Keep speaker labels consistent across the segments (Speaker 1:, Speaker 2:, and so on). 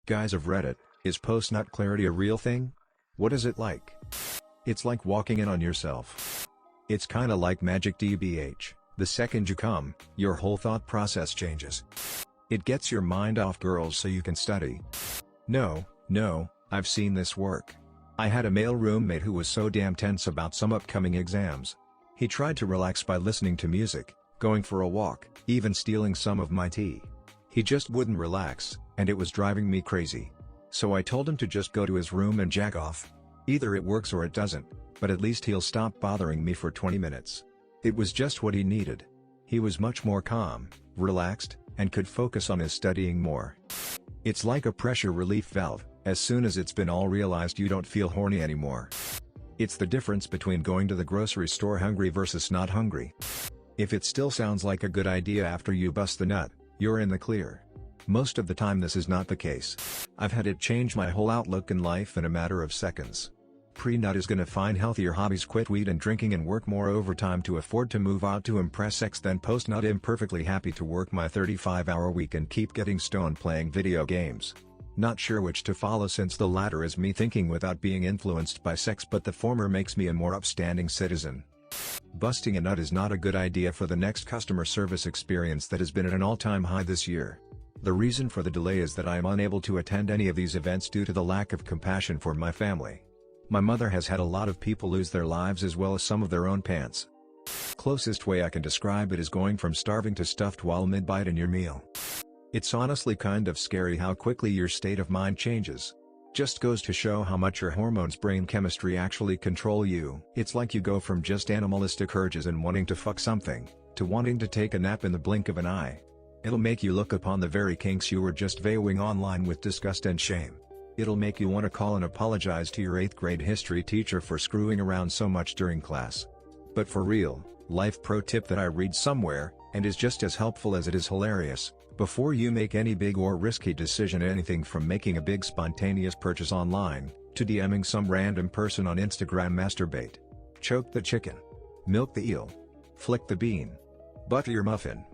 Speaker 1: Guys of Reddit, is post-nut clarity a real thing? What is it like? It's like walking in on yourself. It's kinda like magic DBH, the second you come, your whole thought process changes. It gets your mind off girls so you can study. No, I've seen this work. I had a male roommate who was so damn tense about some upcoming exams. He tried to relax by listening to music, going for a walk, even stealing some of my tea. He just wouldn't relax, and it was driving me crazy. So I told him to just go to his room and jack off. Either it works or it doesn't, but at least he'll stop bothering me for 20 minutes. It was just what he needed. He was much more calm, relaxed, and could focus on his studying more. It's like a pressure relief valve. As soon as it's been all realized, you don't feel horny anymore. It's the difference between going to the grocery store hungry versus not hungry. If it still sounds like a good idea after you bust the nut, you're in the clear. Most of the time this is not the case. I've had it change my whole outlook in life in a matter of seconds. Pre-nut is gonna find healthier hobbies, quit weed and drinking, and work more overtime to afford to move out to impress ex. Then post-nut, I'm perfectly happy to work my 35-hour week and keep getting stoned playing video games. Not sure which to follow, since the latter is me thinking without being influenced by sex, but the former makes me a more upstanding citizen. Busting a nut is not a good idea for the next customer service experience that has been at an all-time high this year. The reason for the delay is that I am unable to attend any of these events due to the lack of compassion for my family. My mother has had a lot of people lose their lives as well as some of their own pants. Closest way I can describe it is going from starving to stuffed while mid-bite in your meal. It's honestly kind of scary how quickly your state of mind changes. Just goes to show how much your hormones, brain chemistry actually control you. It's like you go from just animalistic urges and wanting to fuck something, to wanting to take a nap in the blink of an eye. It'll make you look upon the very kinks you were just viewing online with disgust and shame. It'll make you want to call and apologize to your 8th grade history teacher for screwing around so much during class. But for real, life pro tip that I read somewhere, and is just as helpful as it is hilarious: before you make any big or risky decision, anything from making a big spontaneous purchase online, to DMing some random person on Instagram, masturbate. Choke the chicken. Milk the eel. Flick the bean. Butter your muffin.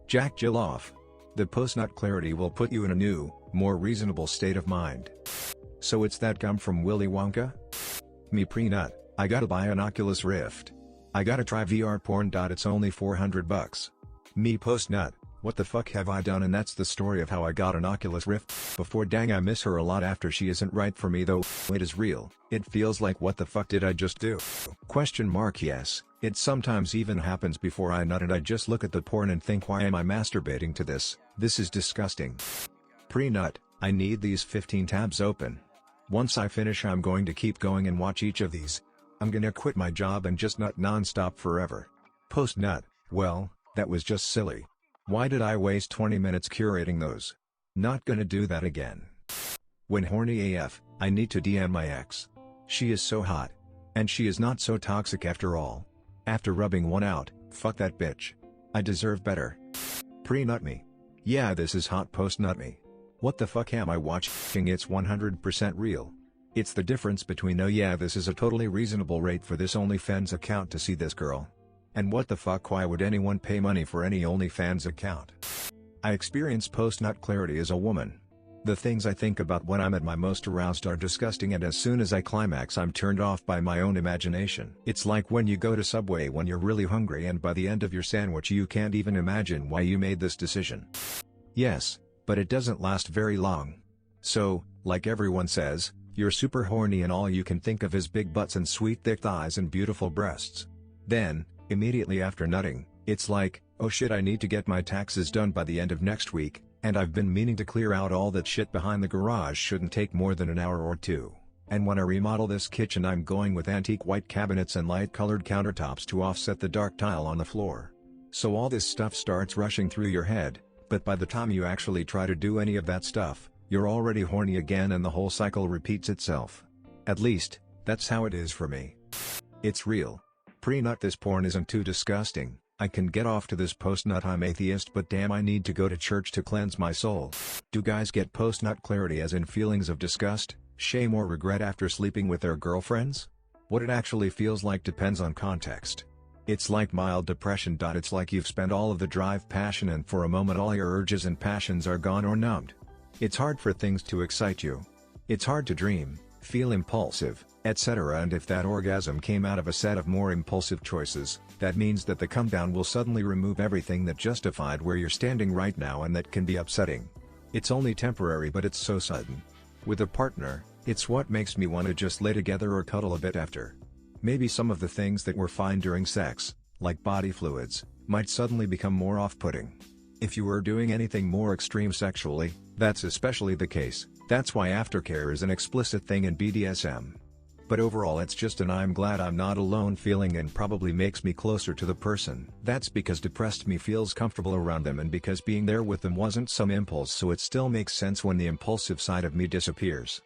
Speaker 1: Jack Jill off. The post-nut clarity will put you in a new, more reasonable state of mind. So it's that gum from Willy Wonka? Me pre-nut, I gotta buy an Oculus Rift. I gotta try VR porn. It's only $400. Me post-nut, what the fuck have I done? And that's the story of how I got an Oculus Rift before. Dang, I miss her a lot after she isn't right for me though. It is real. It feels like, what the fuck did I just do? Yes, it sometimes even happens before I nut and I just look at the porn and think, why am I masturbating to this? This is disgusting. Pre-nut, I need these 15 tabs open. Once I finish, I'm going to keep going and watch each of these. I'm gonna quit my job and just nut non-stop forever. Post-nut, well, that was just silly. Why did I waste 20 minutes curating those? Not gonna do that again. When horny AF, I need to DM my ex. She is so hot. And she is not so toxic after all. After rubbing one out, fuck that bitch. I deserve better. Pre-nut me. Yeah, this is hot. Post-nut me. What the fuck am I watching? It's 100% real. It's the difference between, oh yeah, this is a totally reasonable rate for this OnlyFans account to see this girl, and what the fuck, why would anyone pay money for any OnlyFans account? I experience post-nut clarity as a woman. The things I think about when I'm at my most aroused are disgusting, and as soon as I climax, I'm turned off by my own imagination. It's like when you go to Subway when you're really hungry and by the end of your sandwich you can't even imagine why you made this decision. Yes, but it doesn't last very long. So, like everyone says, you're super horny and all you can think of is big butts and sweet thick thighs and beautiful breasts. Then, immediately after nutting, it's like, oh shit, I need to get my taxes done by the end of next week, and I've been meaning to clear out all that shit behind the garage. Shouldn't take more than an hour or two. And when I remodel this kitchen, I'm going with antique white cabinets and light colored countertops to offset the dark tile on the floor. So all this stuff starts rushing through your head, but by the time you actually try to do any of that stuff, you're already horny again and the whole cycle repeats itself. At least, that's how it is for me. It's real. Pre-nut, this porn isn't too disgusting. I can get off to this post-nut. I'm atheist, but damn, I need to go to church to cleanse my soul. Do guys get post-nut clarity, as in feelings of disgust, shame or regret after sleeping with their girlfriends? What it actually feels like depends on context. It's like mild depression. It's like you've spent all of the drive, passion, and for a moment all your urges and passions are gone or numbed. It's hard for things to excite you. It's hard to dream, feel impulsive, etc. And if that orgasm came out of a set of more impulsive choices, that means that the come down will suddenly remove everything that justified where you're standing right now, and that can be upsetting. It's only temporary, but it's so sudden. With a partner, it's what makes me want to just lay together or cuddle a bit after. Maybe some of the things that were fine during sex, like body fluids, might suddenly become more off-putting. If you were doing anything more extreme sexually, that's especially the case. That's why aftercare is an explicit thing in BDSM. But overall it's just an I'm glad I'm not alone feeling, and probably makes me closer to the person. That's because depressed me feels comfortable around them, and because being there with them wasn't some impulse, so it still makes sense when the impulsive side of me disappears.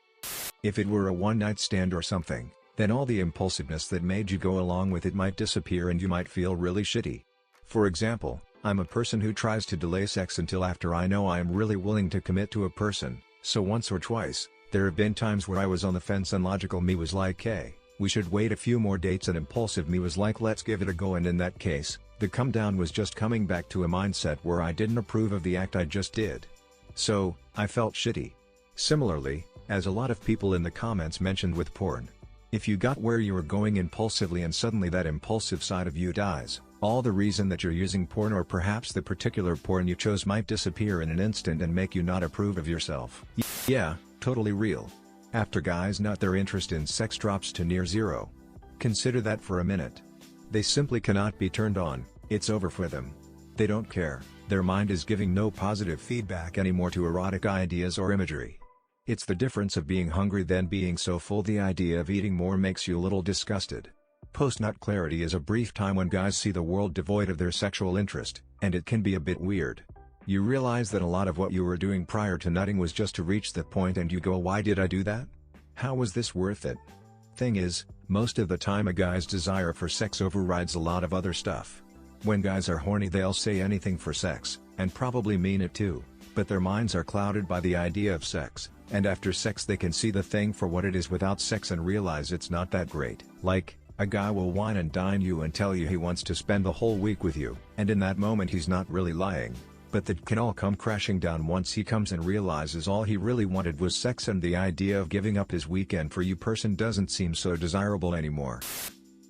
Speaker 1: If it were a one-night stand or something, then all the impulsiveness that made you go along with it might disappear and you might feel really shitty. For example, I'm a person who tries to delay sex until after I know I am really willing to commit to a person, so once or twice, there have been times where I was on the fence and logical me was like, hey, we should wait a few more dates, and impulsive me was like, let's give it a go, and in that case, the come down was just coming back to a mindset where I didn't approve of the act I just did. So, I felt shitty. Similarly, as a lot of people in the comments mentioned with porn, if you got where you were going impulsively and suddenly that impulsive side of you dies, all the reason that you're using porn, or perhaps the particular porn you chose, might disappear in an instant and make you not approve of yourself. Yeah, totally real. After guys nut, their interest in sex drops to near zero. Consider that for a minute. They simply cannot be turned on, it's over for them. They don't care, their mind is giving no positive feedback anymore to erotic ideas or imagery. It's the difference of being hungry then being so full the idea of eating more makes you a little disgusted. Post-nut clarity is a brief time when guys see the world devoid of their sexual interest, and it can be a bit weird. You realize that a lot of what you were doing prior to nutting was just to reach the point, and you go, why did I do that? How was this worth it? Thing is, most of the time a guy's desire for sex overrides a lot of other stuff. When guys are horny they'll say anything for sex, and probably mean it too, but their minds are clouded by the idea of sex, and after sex they can see the thing for what it is without sex and realize it's not that great. Like, a guy will wine and dine you and tell you he wants to spend the whole week with you, and in that moment he's not really lying. But that can all come crashing down once he comes and realizes all he really wanted was sex, and the idea of giving up his weekend for you person doesn't seem so desirable anymore.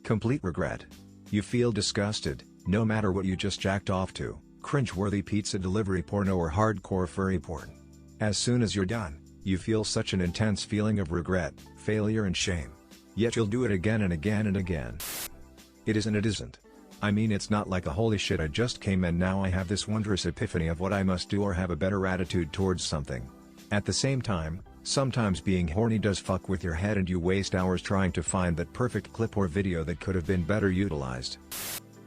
Speaker 1: Complete regret. You feel disgusted, no matter what you just jacked off to, cringe-worthy pizza delivery porno or hardcore furry porn. As soon as you're done, you feel such an intense feeling of regret, failure and shame. Yet you'll do it again and again and again. It isn't. I mean, it's not like a holy shit I just came and now I have this wondrous epiphany of what I must do or have a better attitude towards something. At the same time, sometimes being horny does fuck with your head and you waste hours trying to find that perfect clip or video that could have been better utilized.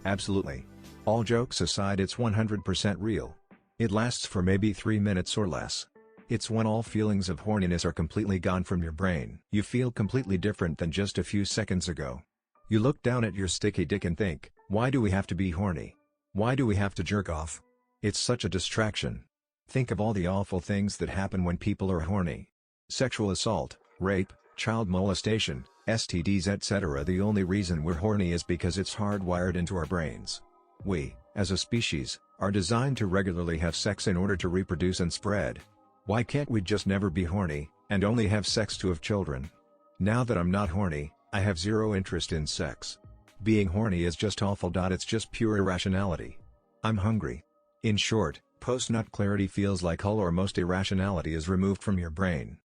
Speaker 1: Absolutely. All jokes aside, it's 100% real. It lasts for maybe 3 minutes or less. It's when all feelings of horniness are completely gone from your brain. You feel completely different than just a few seconds ago. You look down at your sticky dick and think, why do we have to be horny? Why do we have to jerk off? It's such a distraction. Think of all the awful things that happen when people are horny. Sexual assault, rape, child molestation, STDs, etc. The only reason we're horny is because it's hardwired into our brains. We, as a species, are designed to regularly have sex in order to reproduce and spread. Why can't we just never be horny, and only have sex to have children? Now that I'm not horny, I have zero interest in sex. Being horny is just awful. It's just pure irrationality. I'm hungry. In short, post-nut clarity feels like all or most irrationality is removed from your brain.